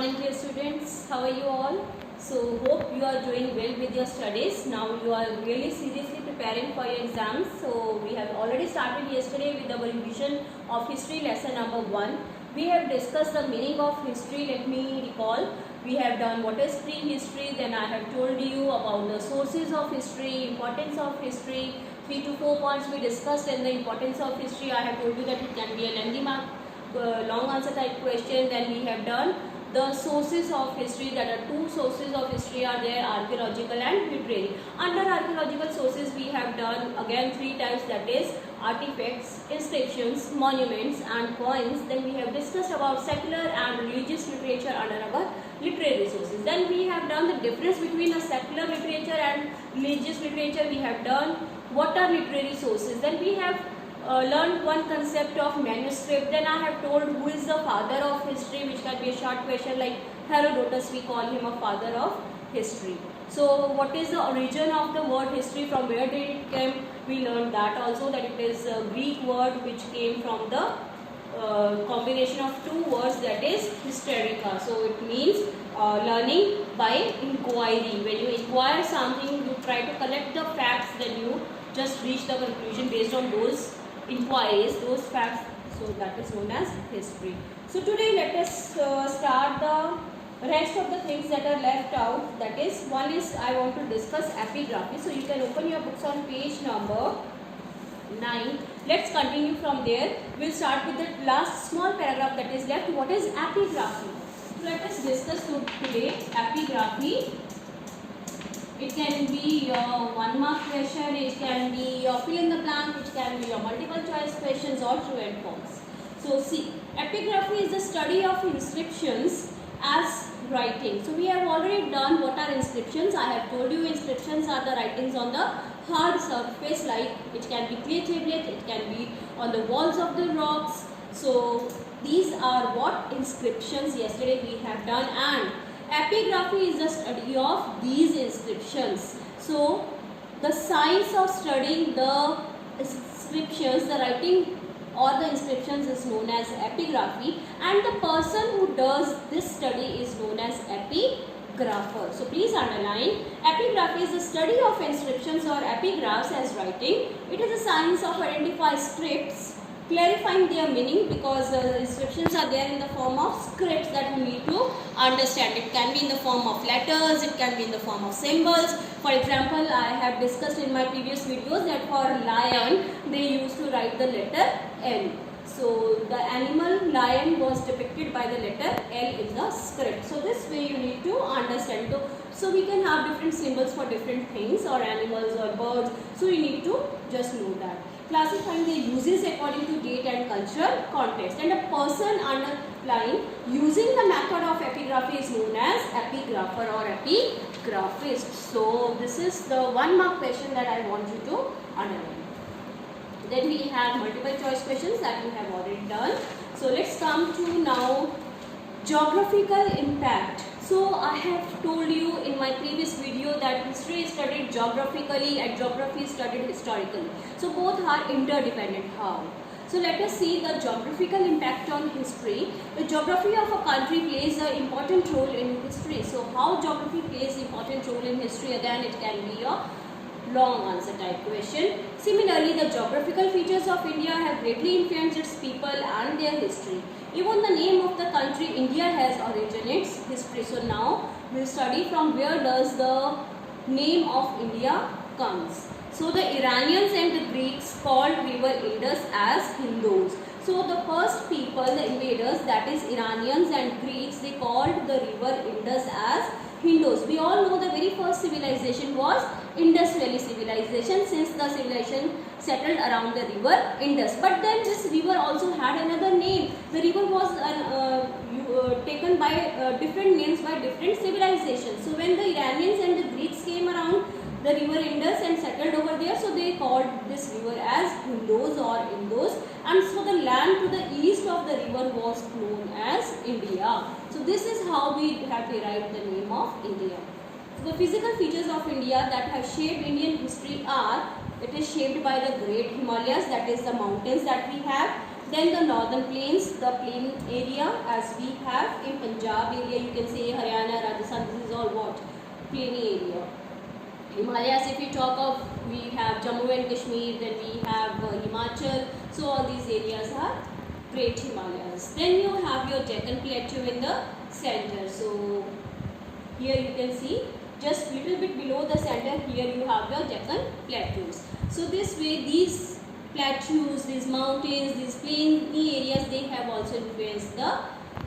morning, dear students. How are you all? So, hope you are doing well with your studies. Now you are really seriously preparing for your exams. So, we have already started yesterday with our revision of history lesson number 1. We have discussed the meaning of history. Let me recall. We have done what is prehistory. Then I have told you about the sources of history, importance of history. 3 to 4 points we discussed, and the importance of history. I have told you that it can be a lengthy mark. Long answer type question. Then we have done the sources of history. That are two sources of history are there, archaeological and literary. Under archaeological sources we have done again 3 types, that is artifacts, inscriptions, monuments and coins. Then we have discussed about secular and religious literature under our literary sources. Then we have done the difference between a secular literature and religious literature. We have done what are literary sources. Then we have learned one concept of manuscript. Then I have told who is the father of history, which can be a short question like Herodotus, we call him a father of history. So what is the origin of the word history, from where did it came? We learned that also, that it is a Greek word which came from the combination of 2 words, that is hysterica. So it means learning by inquiry. When you inquire something, you try to collect the facts, then you just reach the conclusion based on those inquiries, those facts. So that is known as history. So today let us start the rest of the things that are left out. That is, one is I want to discuss epigraphy. So you can open your books on page number 9. Let's continue from there. We'll start with the last small paragraph that is left. What is epigraphy? So let us discuss today epigraphy. It can be your 1 mark question, it can be your fill in the blank, it can be your multiple choice questions or true and false. So see, epigraphy is the study of inscriptions as writing. So we have already done what are inscriptions. I have told you inscriptions are the writings on the hard surface, like it can be clay tablet, it can be on the walls of the rocks. So these are what inscriptions yesterday we have done, and epigraphy is the study of these inscriptions. So the science of studying the inscriptions, the writing or the inscriptions is known as epigraphy, and the person who does this study is known as epigrapher. So please underline, epigraphy is the study of inscriptions or epigraphs as writing. It is a science of identifying scripts, clarifying their meaning, because inscriptions are there in the form of scripts that we need to understand. It can be in the form of letters, it can be in the form of symbols. For example, I have discussed in my previous videos that for lion they used to write the letter L. So the animal lion was depicted by the letter L in the script. So this way you need to understand. So we can have different symbols for different things, or animals or birds. So you need to just know that. Classifying their uses according to date and cultural context. And a person underlying using the method of epigraphy is known as epigrapher or epigraphist. So this is the 1 mark question that I want you to underline. Then we have multiple choice questions that we have already done. So let's come to now geographical impact. So I have told you in my previous video that history is studied geographically and geography is studied historically. So both are interdependent. How? So let us see the geographical impact on history. The geography of a country plays an important role in history. So how geography plays an important role in history? Again, it can be a long answer type question. Similarly, the geographical features of India have greatly influenced its people and their history. Even the name of the country India has origin its history. So now we will study from where does the name of India comes. So the Iranians and the Greeks called river Indus as Hindus. So the first people, the invaders, that is Iranians and Greeks, they called the river Indus as Hindus. We all know the very first civilization was Indus Valley civilization, since the civilization settled around the river Indus. But then this river also had another name. The river was taken by different names by different civilizations. So when the Iranians and the Greeks came around the river Indus and settled over there, so they called this river as Hindus or Indus, and so the land to the east of the river was known as India. So this is how we have derived the name of India. So the physical features of India that have shaped Indian history are, it is shaped by the great Himalayas, that is the mountains that we have. Then the northern plains, the plain area as we have in Punjab area, you can say Haryana, Rajasthan, this is all what? Plainy area. Himalayas, if we talk of, we have Jammu and Kashmir, then we have Himachal, so all these areas are Great Himalayas. Then you have your Deccan Plateau in the center. So here you can see just little bit below the center, here you have your Deccan Plateaus. So this way these plateaus, these mountains, these plainy areas, they have also influenced the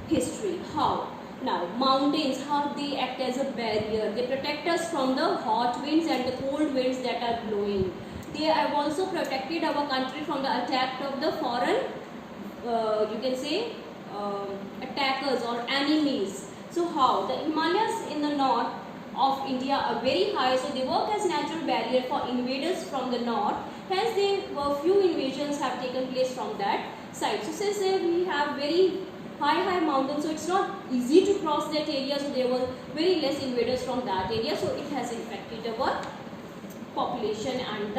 history. How? Now mountains, how they act as a barrier. They protect us from the hot winds and the cold winds that are blowing. They have also protected our country from the attack of the foreign, you can say, attackers or enemies. So how? The Himalayas in the north of India are very high, so they work as natural barrier for invaders from the north. Hence, few invasions have taken place from that side. So since we have very high mountains, so it's not easy to cross that area. So there were very less invaders from that area. So it has affected our population and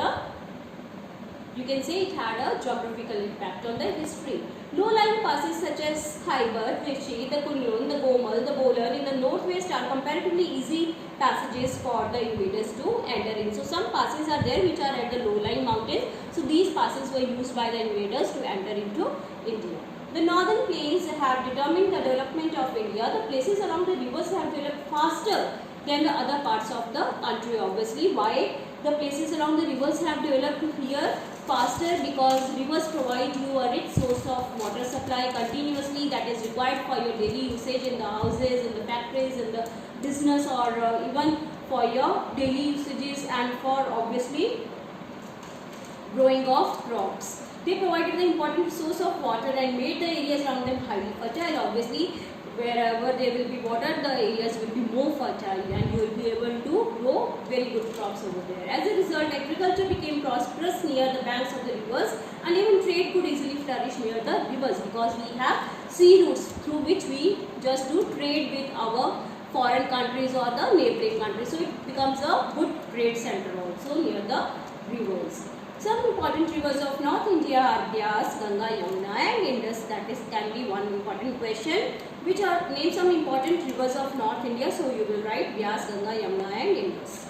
you can say it had a geographical impact on the history. Low-lying passes such as Khyber, Rishi, the Kunlun, the Gomal, the Bolan in the northwest are comparatively easy passages for the invaders to enter in. So some passes are there which are at the low-lying mountains. So these passes were used by the invaders to enter into India. The northern plains have determined the development of India. The places along the rivers have developed faster than the other parts of the country. Obviously, why the places along the rivers have developed here faster? Because rivers provide you a rich source of water supply continuously that is required for your daily usage in the houses, in the factories, in the business, or even for your daily usages and for obviously growing of crops. They provided the important source of water and made the areas around them highly fertile. Obviously, wherever there will be water, the areas will be more fertile and you will be able to grow very good crops over there. As a result, agriculture became prosperous near the banks of the rivers and even trade could easily flourish near the rivers because we have sea routes through which we just do trade with our foreign countries or the neighboring countries. So it becomes a good trade center also near the rivers. Some important rivers of North India are Byas, Ganga, Yamuna and Indus. That is can be one important question. Which are name some important rivers of North India. So you will write Byas, Ganga, Yamuna and Indus.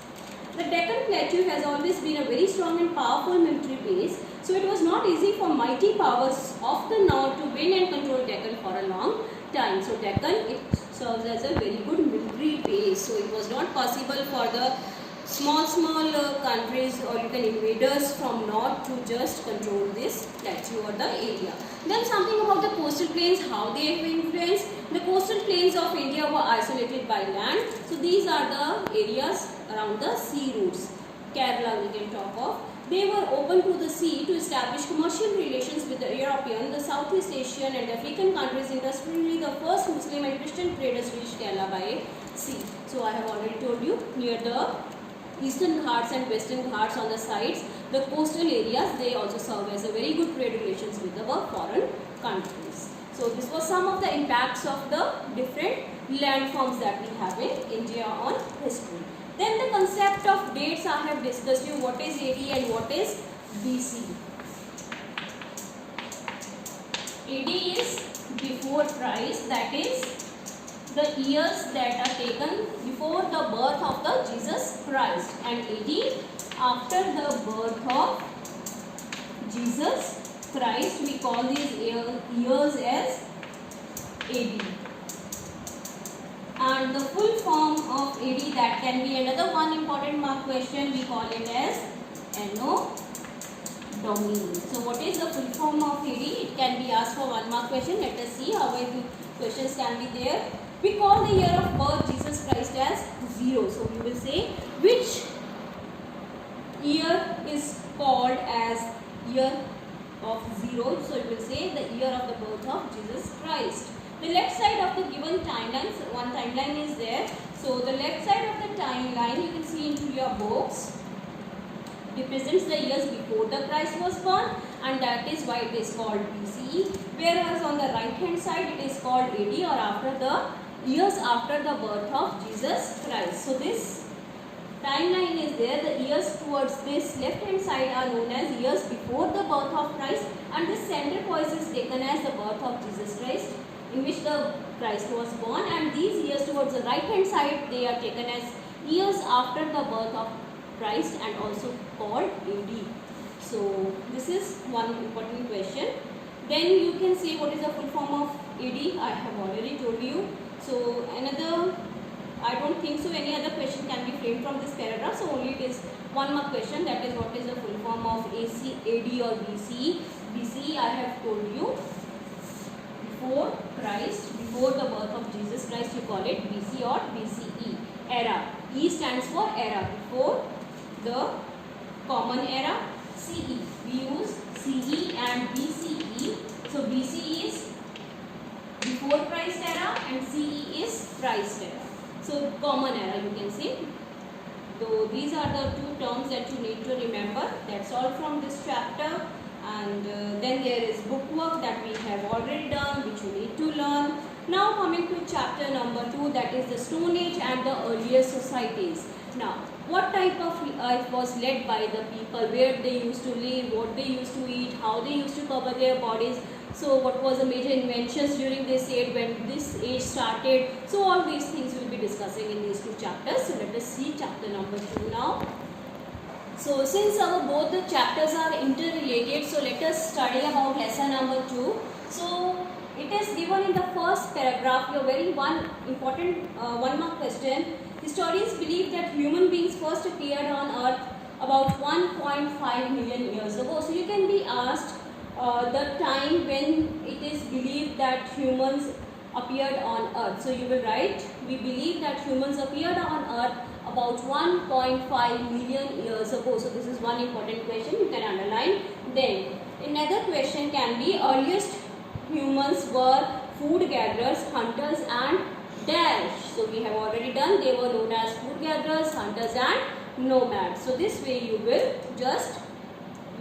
The Deccan Plateau has always been a very strong and powerful military base. So it was not easy for mighty powers of the north to win and control Deccan for a long time. So Deccan, it serves as a very good military base. So it was not possible for the small countries or you can invaders from north to just control this plateau or the area. Then something about the coastal plains, how they have influenced. The coastal plains of India were isolated by land. So these are the areas around the sea routes. Kerala we can talk of. They were open to the sea to establish commercial relations with the European, the Southeast Asian and African countries. Industrially, the first Muslim and Christian traders reached Kerala by sea. So I have already told you, near the Eastern Ghats and Western Ghats on the sides, the coastal areas, they also serve as a very good trade relations with our foreign countries. So this was some of the impacts of the different landforms that we have in India on history. Then the concept of dates I have discussed you, what is AD and what is BC. AD is before Christ, that is the years that are taken before the birth of the Jesus Christ, and AD after the birth of Jesus Christ. We call these years as AD. And the full form of AD, that can be another one important mark question, we call it as Anno Domini. So what is the full form of AD? It can be asked for 1 mark question. Let us see how many questions can be there. We call the year of birth Jesus Christ as 0. So we will say which year is called as year of 0. So it will say the year of the birth of Jesus Christ. The left side of the given timeline, one timeline is there. So the left side of the timeline you can see into your books represents the years before the Christ was born, and that is why it is called BCE. Whereas on the right hand side it is called AD, or after the years after the birth of Jesus Christ. So this timeline is there. The years towards this left hand side are known as years before the birth of Christ, and this center point is taken as the birth of Jesus Christ, in which the Christ was born, and these years towards the right hand side, they are taken as years after the birth of Christ and also called AD. So this is one important question. Then you can say what is the full form of AD. I have already told you. So another, I don't think so any other question can be framed from this paragraph. So only it is one more question, that is what is the full form of AC, AD or BCE. BCE I have told you, before Christ, before the birth of Jesus Christ, you call it BC or BCE. Era, E stands for era, before the common era. CE, we use CE and BCE. So BCE is before Christ era and CE is Christ era. So common era you can say. So these are the two terms that you need to remember. That's all from this chapter. And then there is bookwork that we have already done, which you need to learn. Now coming to chapter number 2, that is the Stone Age and the earlier societies. Now, what type of life was led by the people, where they used to live, what they used to eat, how they used to cover their bodies. So what was the major inventions during this age, when this age started. So all these things we will be discussing in these two chapters. So let us see chapter number 2 now. So since our both the chapters are interrelated, so let us study about lesson number 2. So it is given in the first paragraph, a very one important one mark question. Historians believe that human beings first appeared on earth about 1.5 million years ago. So you can be asked the time when it is believed that humans appeared on earth. So you will write, we believe that humans appeared on earth about 1.5 million years ago. So this is one important question, you can underline. Then another question can be, earliest humans were food gatherers, hunters and dash. So we have already done, they were known as food gatherers, hunters and nomads. So this way you will just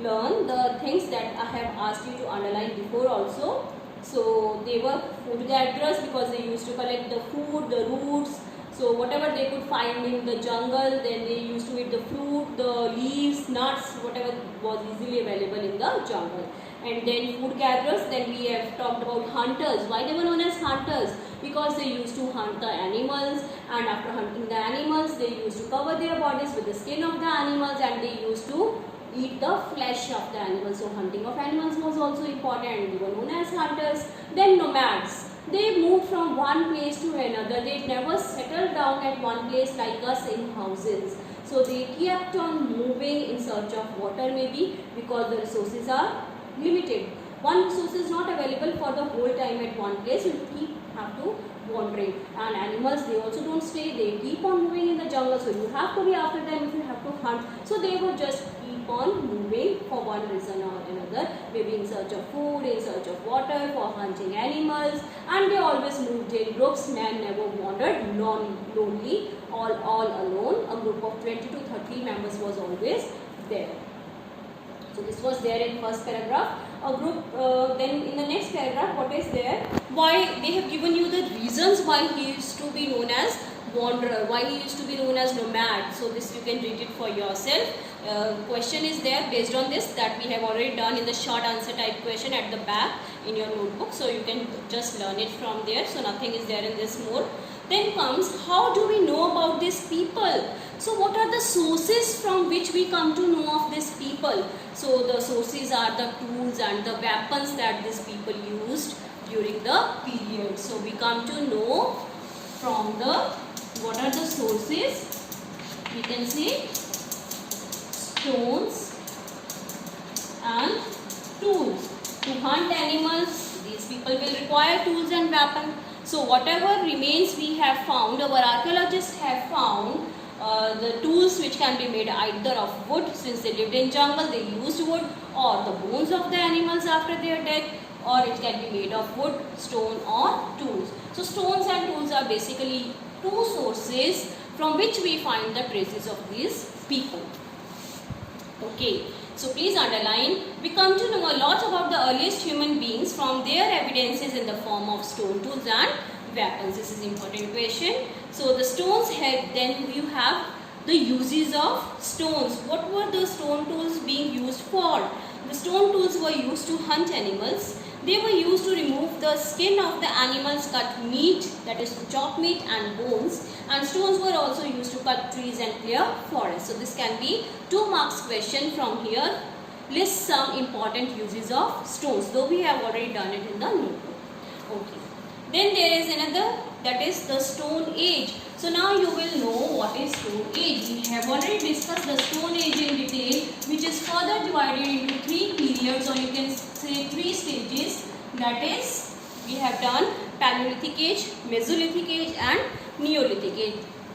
learn the things that I have asked you to underline before also. So they were food gatherers because they used to collect the food, the roots, so whatever they could find in the jungle, then they used to eat the fruit, the leaves, nuts, whatever was easily available in the jungle. And then food gatherers, then we have talked about hunters. Why they were known as hunters? Because they used to hunt the animals, and after hunting the animals, they used to cover their bodies with the skin of the animals, and they used to eat the flesh of the animals. So hunting of animals was also important. They were known as hunters. Then nomads. They moved from one place to another. They never settled down at one place like us in houses. So they kept on moving in search of water, maybe because the resources are limited. One resource is not available for the whole time at one place. You have to wandering. And animals, they also don't stay. They keep on moving in the jungle. So you have to be after them if you have to hunt. So they would just keep on moving for one reason or another, maybe in search of food, in search of water, for hunting animals, and they always moved in groups. Man never wandered lonely, all alone. A group of 20 to 30 members was always there. So this was there in first paragraph. A group, then in the next paragraph, what is there? Why they have given you the reasons why he used to be known as wanderer, why he used to be known as nomad. So this you can read it for yourself. Question is there based on this that we have already done in the short answer type question at the back in your notebook. So you can just learn it from there. So nothing is there in this more. Then comes, how do we know about these people? So what are the sources from which we come to know of these people? So the sources are the tools and the weapons that these people used during the period. So we come to know from the, what are the sources? We can say stones and tools. To hunt animals, these people will require tools and weapons. So whatever remains we have found, our archaeologists have found the tools which can be made either of wood, since they lived in jungle, they used wood, or the bones of the animals after their death, or it can be made of wood, stone or tools. So stones and tools are basically two sources from which we find the traces of these people. Okay, so please underline, we come to know a lot about the earliest human beings from their evidences in the form of stone tools and weapons. This is important question. So the stones have, then you have the uses of stones. What were the stone tools being used for? The stone tools were used to hunt animals. They were used to remove the skin of the animals, cut meat, that is to chop meat and bones. And stones were also used to cut trees and clear forests. So this can be 2 marks question from here. List some important uses of stones, though we have already done it in the notebook. Okay. Then there is another, that is the Stone Age. So now you will know what is Stone Age. We have already discussed the Stone Age in detail, which is further divided into 3 periods, or you can say 3 stages. That is, we have done Paleolithic Age, Mesolithic Age and Neolithic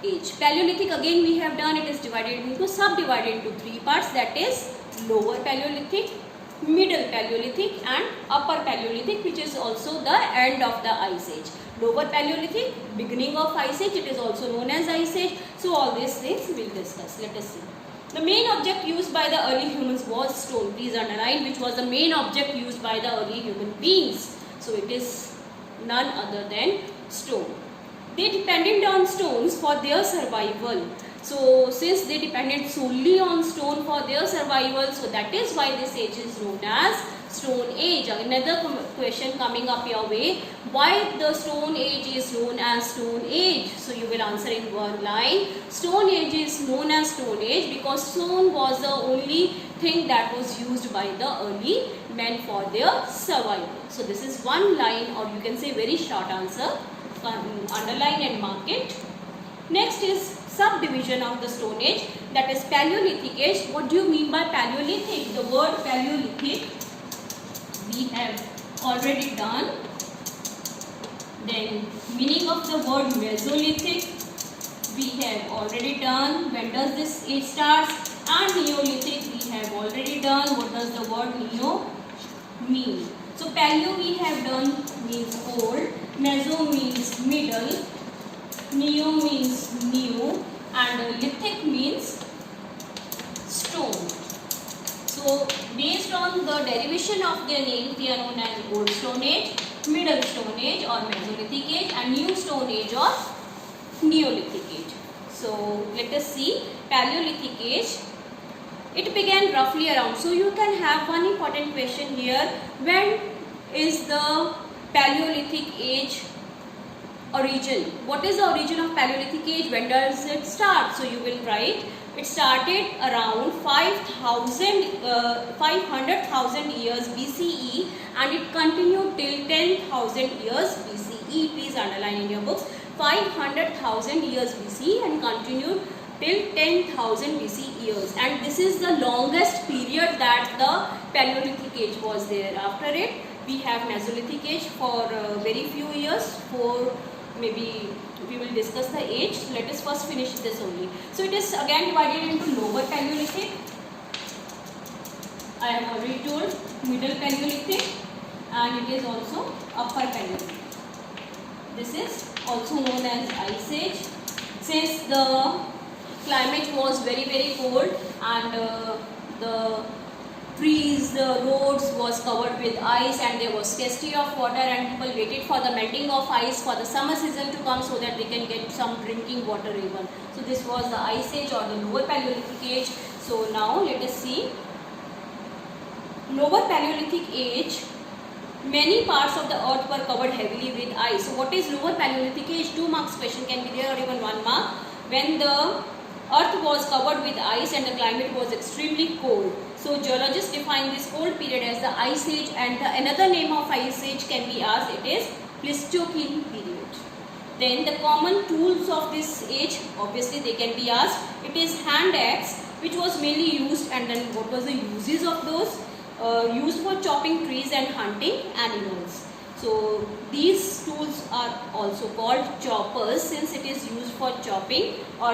Age. Paleolithic, again we have done, it is divided into, subdivided into 3 parts, that is Lower Paleolithic, Middle Paleolithic and Upper Paleolithic, which is also the end of the Ice Age. Lower Paleolithic, beginning of Ice Age, it is also known as Ice Age. So all these things we will discuss. Let us see. The main object used by the early humans was stone. Please underline which was the main object used by the early human beings. So it is none other than stone. They depended on stones for their survival. So since they depended solely on stone for their survival, so that is why this age is known as Stone Age. Another question coming up your way, why the Stone Age is known as Stone Age? So you will answer in one line. Stone Age is known as Stone Age because stone was the only thing that was used by the early men for their survival. So this is one line, or you can say very short answer. Underline and mark it. Next is subdivision of the Stone Age, that is Paleolithic Age. What do you mean by Paleolithic? The word Paleolithic we have already done. Then meaning of the word Mesolithic we have already done. When does this age starts? And Neolithic we have already done. What does the word Neo mean? So Paleo we have done means old, Meso means middle, Neo means new, and Lithic means stone. So based on the derivation of their name, they are known as Old Stone Age, Middle Stone Age or Mesolithic Age, and New Stone Age or Neolithic Age. So let us see Paleolithic Age. It began roughly around. So you can have one important question here. When is the Paleolithic Age origin? What is the origin of Paleolithic Age? When does it start? So you will write it started around 500,000 years BCE and it continued till 10,000 years BCE. Please underline in your books 500,000 years BCE and continued till 10,000 BC years, and this is the longest period that the Paleolithic Age was there. After it we have Mesolithic Age for very few years, for maybe we will discuss the age. Let us first finish this only. So it is again divided into Lower Paleolithic, I have already told, Middle Paleolithic, and it is also Upper Paleolithic. This is also known as Ice Age. Since the climate was very cold and the trees, the roads was covered with ice and there was scarcity of water and people waited for the melting of ice for the summer season to come so that they can get some drinking water even. So this was the Ice Age or the Lower Paleolithic Age. So now let us see Lower Paleolithic Age. Many parts of the earth were covered heavily with ice. So what is Lower Paleolithic Age? 2 marks question can be there or even 1 mark. When the earth was covered with ice and the climate was extremely cold. So geologists define this cold period as the Ice Age, and another name of Ice Age can be asked, it is Pleistocene period. Then the common tools of this age, obviously they can be asked. It is hand axe, which was mainly used, and then what was the uses of those? Used for chopping trees and hunting animals. So these tools are also called choppers since it is used for chopping or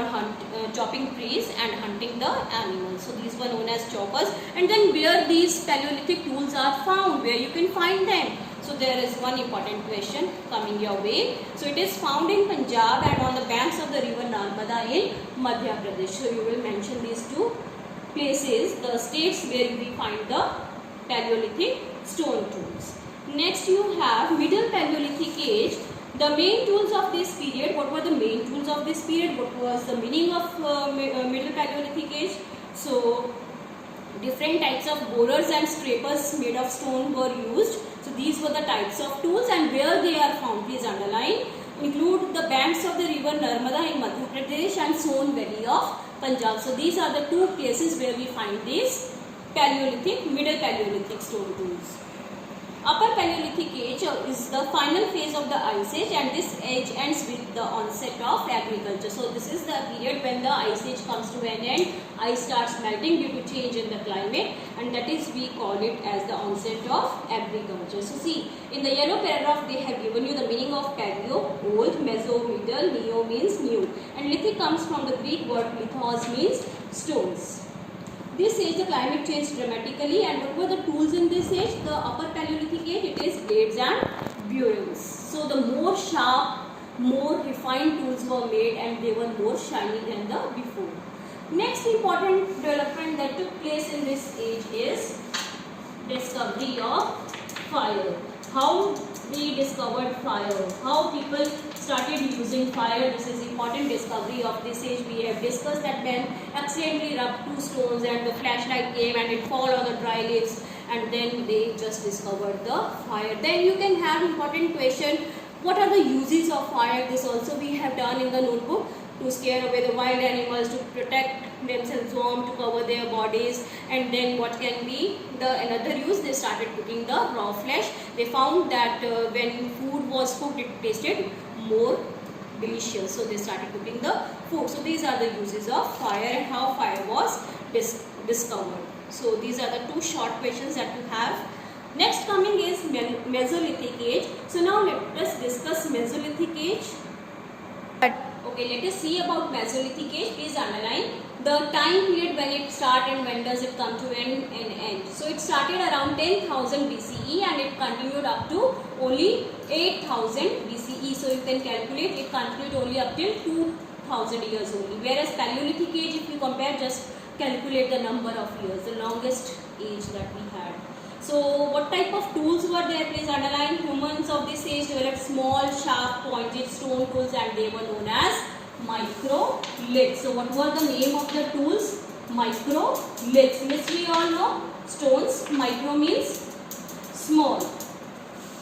chopping trees and hunting the animals. So these were known as choppers. And then where these Paleolithic tools are found, where you can find them. So there is one important question coming your way. So it is found in Punjab and on the banks of the river Narmada in Madhya Pradesh. So you will mention these 2 places, the states where we find the Paleolithic stone tools. Next you have Middle Paleolithic Age. The main tools of this period, what were the main tools of of this period, what was the meaning of Middle Paleolithic age. So different types of borers and scrapers made of stone were used. So these were the types of tools, and where they are found, please underline, include the banks of the river Narmada in Madhya Pradesh and Son Valley of Punjab. So these are the two places where we find these Paleolithic, Middle Paleolithic stone tools. Upper Paleolithic age is the final phase of the Ice Age, and this age ends with the onset of agriculture. So this is the period when the Ice Age comes to an end, ice starts melting due to change in the climate, and that is we call it as the onset of agriculture. So see, in the yellow paragraph they have given you the meaning of Paleo, old, Meso, middle, Neo means new, and Lithic comes from the Greek word lithos means stones. This age the climate changed dramatically, and what were the tools in this age? The Upper Paleolithic age, it is blades and burills. So the more sharp, more refined tools were made, and they were more shiny than the before. Next important development that took place in this age is discovery of fire. How they discovered fire, how people started using fire. This is important discovery of this age. We have discussed that men accidentally rubbed two stones and the flashlight came and it fell on the dry leaves, and then they just discovered the fire. Then you can have important question, what are the uses of fire? This also we have done in the notebook. To scare away the wild animals, to protect themselves warm, to cover their bodies, and then what can be the another use? They started cooking the raw flesh. They found that when food was cooked, it tasted more delicious, so they started cooking the food. So these are the uses of fire and how fire was discovered. So these are the two short questions that you have. Next coming is Mesolithic age. So now let us discuss Mesolithic age. Okay, let us see about Mesolithic age. Please underline the time period when it started and when does it come to an end. So it started around 10,000 BCE and it continued up to only 8,000 BCE. So you can calculate, it continued only up till 2,000 years only. Whereas Paleolithic age, if you compare, just calculate the number of years, the longest age that we had. So what type of tools were there? Please underline. Humans of this age developed small, sharp, pointed stone tools, and they were known as microliths. So what were the name of the tools? Microliths. Which we all know. Stones. Micro means small.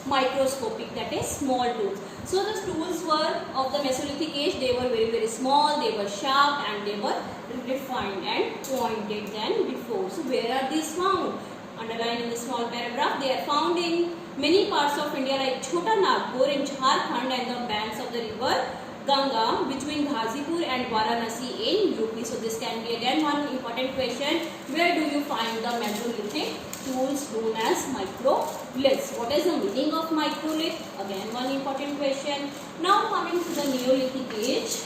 Microscopic, that is small tools. So the tools were of the Mesolithic age. They were very, very small. They were sharp and they were refined and pointed than before. So where are these found? Underlined in the small paragraph, they are found in many parts of India like Chota Nagpur in Jharkhand and the banks of the river Ganga between Ghazipur and Varanasi in UP. So this can be again one important question. Where do you find the Mesolithic tools known as microliths? What is the meaning of microlith? Again one important question. Now coming to the Neolithic age.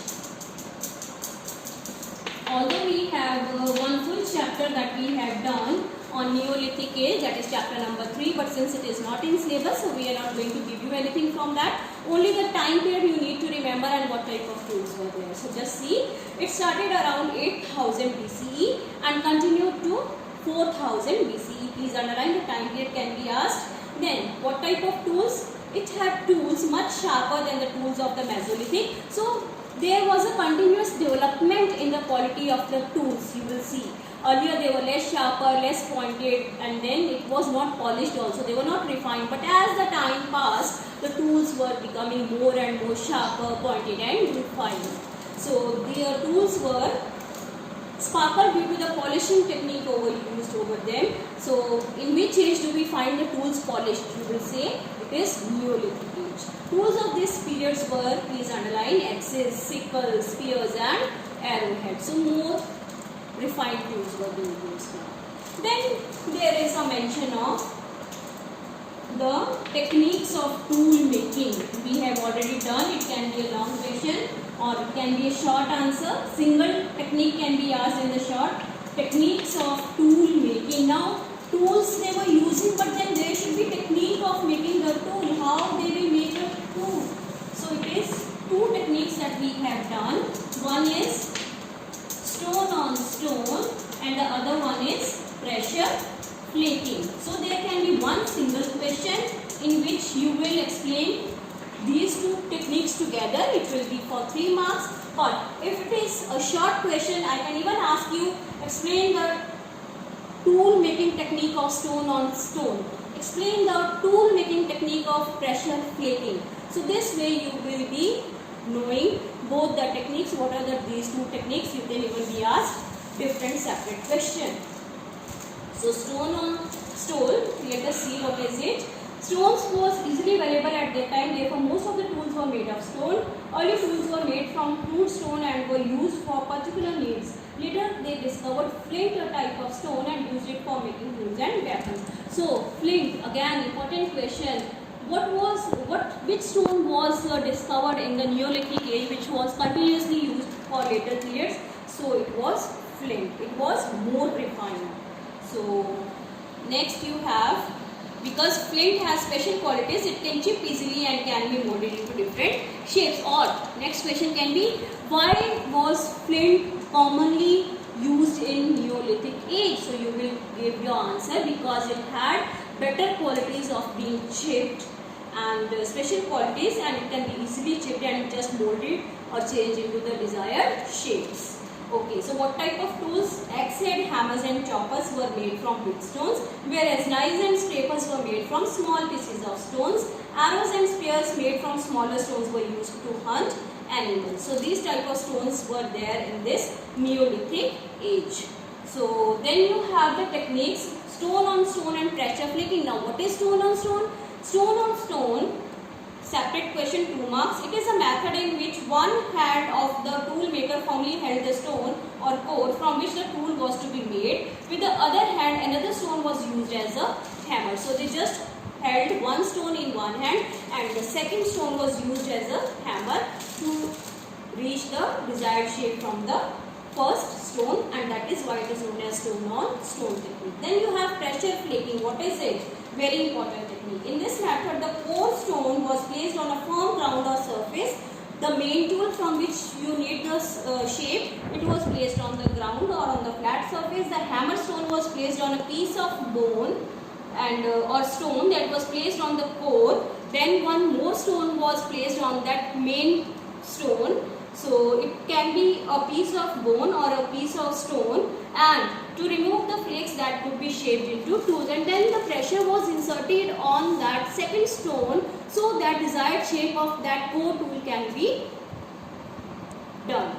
Although we have one full chapter that we have done on Neolithic age, that is chapter number 3, but since it is not in syllabus, so we are not going to give you anything from that. Only the time period you need to remember and what type of tools were there. So just see, it started around 8000 BCE and continued to 4000 BCE. Please underline, the time period can be asked. Then what type of tools? It had tools much sharper than the tools of the Mesolithic. So there was a continuous development in the quality of the tools, you will see. Earlier they were less sharper, less pointed, and then it was not polished also. They were not refined. But as the time passed, the tools were becoming more and more sharper, pointed and refined. So their tools were sparkled due to the polishing technique used over them. So in which age do we find the tools polished? You will say it is Neolithic age. Tools of these periods were, please underline, axes, sickles, spears and arrowheads. So more refined tools were being used now. Then there is a mention of the techniques of tool making. We have already done. It can be a long question or it can be a short answer. Single technique can be asked in the short. Techniques of tool making. Now tools they were using, but then there should be technique of making the tool. How they will make a tool. So it is two techniques that we have done. One is stone on stone and the other one is pressure plating. So there can be one single question in which you will explain these two techniques together, it will be for 3 marks. But if it is a short question, I can even ask you, explain the tool making technique of stone on stone. Explain the tool making technique of pressure flaking. So this way you will be knowing both the techniques. What are these two techniques? You can even be asked different separate question. So stone on stone, let us see what is it. Stones was easily available at that time, therefore most of the tools were made of stone. Early tools were made from crude stone and were used for particular needs. Later they discovered flint, a type of stone, and used it for making tools and weapons. So flint, again important question. Which stone was discovered in the Neolithic age, which was continuously used for later periods? So it was flint. It was more refined. So next you have, because flint has special qualities, it can chip easily and can be molded into different shapes. Or next question can be, why was flint commonly used in Neolithic age? So you will give your answer, because it had better qualities of being chipped and special qualities, and it can be easily chipped and just molded or changed into the desired shapes. Okay, so what type of tools? Axe head, hammers and choppers were made from big stones, whereas knives and scrapers were made from small pieces of stones. Arrows and spears made from smaller stones were used to hunt animals. So these type of stones were there in this Neolithic age. So then you have the techniques stone on stone and pressure flaking. Now what is stone on stone? Stone on stone, separate question, 2 marks. It is a method in which one hand of the tool maker firmly held the stone or core from which the tool was to be made. With the other hand, another stone was used as a hammer. So they just held one stone in one hand and the second stone was used as a hammer to reach the desired shape from the first stone, and that is why it is known as stone on stone technique. Then you have pressure flaking. What is it? Very important technique. In this method, the core stone was placed on a firm ground or surface. The main tool from which you need the shape, it was placed on the ground or on the flat surface. The hammer stone was placed on a piece of bone and or stone that was placed on the core. Then one more stone was placed on that main stone. So it can be a piece of bone or a piece of stone, and to remove the flakes that could be shaped into tools, and then the pressure was inserted on that second stone so that desired shape of that core tool can be done.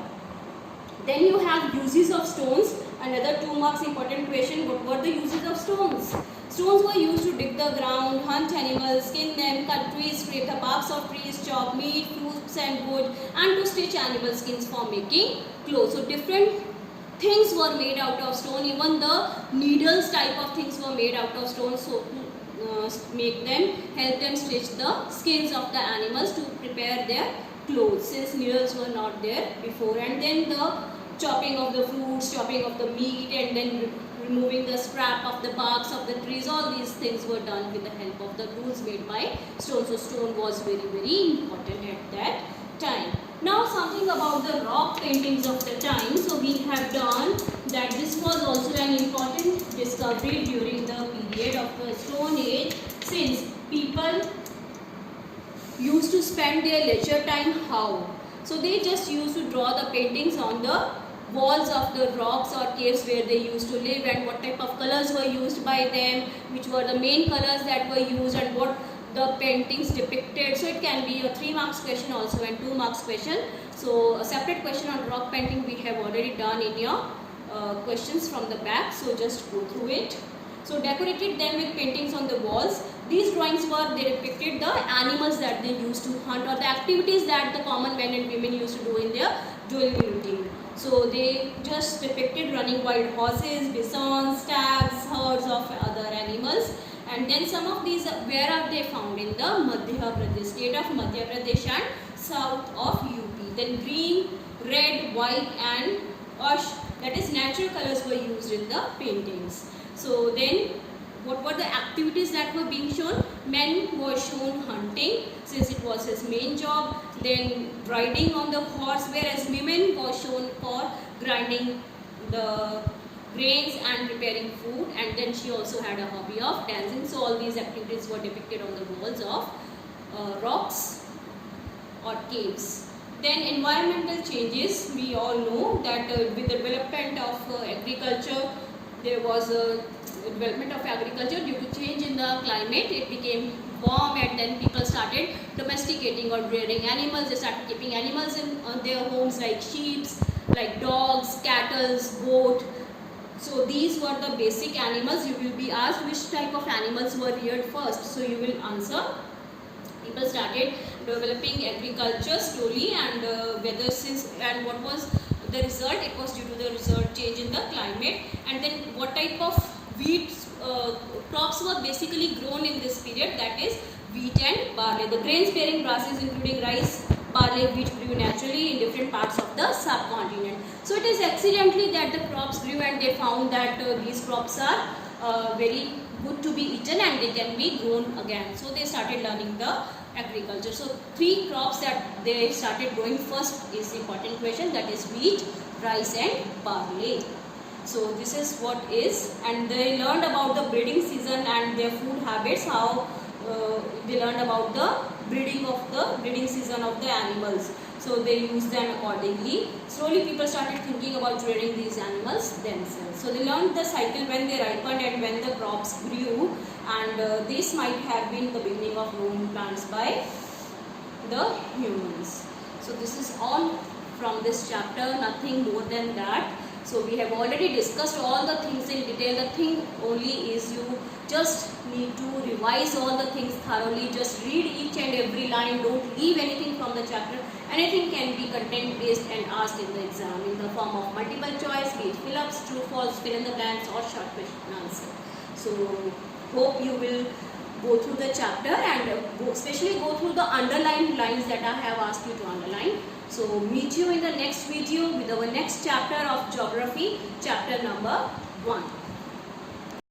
Then you have uses of stones. Another 2 marks important question. What were the uses of stones? Stones were used to dig the ground, hunt animals, skin them, cut trees, scrape the barks of trees, chop meat, fruits and wood, and to stitch animal skins for making clothes. So different things were made out of stone. Even the needles type of things were made out of stone. So make them, help them stitch the skins of the animals to prepare their clothes, since needles were not there before. And then the chopping of the fruits, chopping of the meat, and then removing the scrap of the barks of the trees, all these things were done with the help of the tools made by stone. So stone was very, very important at that time. Now something about the rock paintings of the time. So we have done that this was also an important discovery during the period of the Stone Age, since people used to spend their leisure time how? So they just used to draw the paintings on the walls of the rocks or caves where they used to live, and what type of colors were used by them, which were the main colors that were used, and what the paintings depicted. So it can be a 3 marks question also and 2 marks question. So a separate question on rock painting we have already done in your questions from the back, so just go through it. So decorated them with paintings on the walls. These drawings they depicted the animals that they used to hunt, or the activities that the common men and women used to do in their daily routine. So they just depicted running wild horses, bisons, stags, herds of other animals. And then some of these, where are they found? In the Madhya Pradesh, state of Madhya Pradesh and south of UP. Then green, red, white and ash, that is natural colors, were used in the paintings. So then what were the activities that were being shown? Men were shown hunting, since it was his main job. Then riding on the horse, whereas women were shown for grinding the grains and preparing food. And then she also had a hobby of dancing. So all these activities were depicted on the walls of rocks or caves. Then environmental changes, we all know that with the development of agriculture, there was a development of agriculture due to change in the climate. It became warm, and then people started domesticating or rearing animals. They started keeping animals in their homes, like sheep, like dogs, cattle, goat. So these were the basic animals. You will be asked which type of animals were reared first. So you will answer. People started developing agriculture slowly, and and what was the result? It was due to the result change in the climate. And then what type of wheat crops were basically grown in this period? That is wheat and barley. The grains bearing grasses including rice, barley, wheat grew naturally in different parts of the subcontinent. So it is accidentally that the crops grew, and they found that these crops are very good to be eaten and they can be grown again. So they started learning the agriculture. So 3 crops that they started growing first is the important question, that is wheat, rice and barley. So this is what is, and they learned about the breeding season and their food habits, how they learned about the breeding season of the animals. So they used them accordingly. Slowly people started thinking about rearing these animals themselves. So they learned the cycle when they ripened and when the crops grew, and this might have been the beginning of growing plants by the humans. So this is all from this chapter, nothing more than that. So we have already discussed all the things in detail. The thing only is you just need to revise all the things thoroughly. Just read each and every line. Don't leave anything from the chapter. Anything can be content based and asked in the exam in the form of multiple choice, be it fill-ups, true, false, fill in the blanks or short question answer. So hope you will go through the chapter and especially go through the underlined lines that I have asked you to underline. So meet you in the next video with our next chapter of geography, chapter number 1.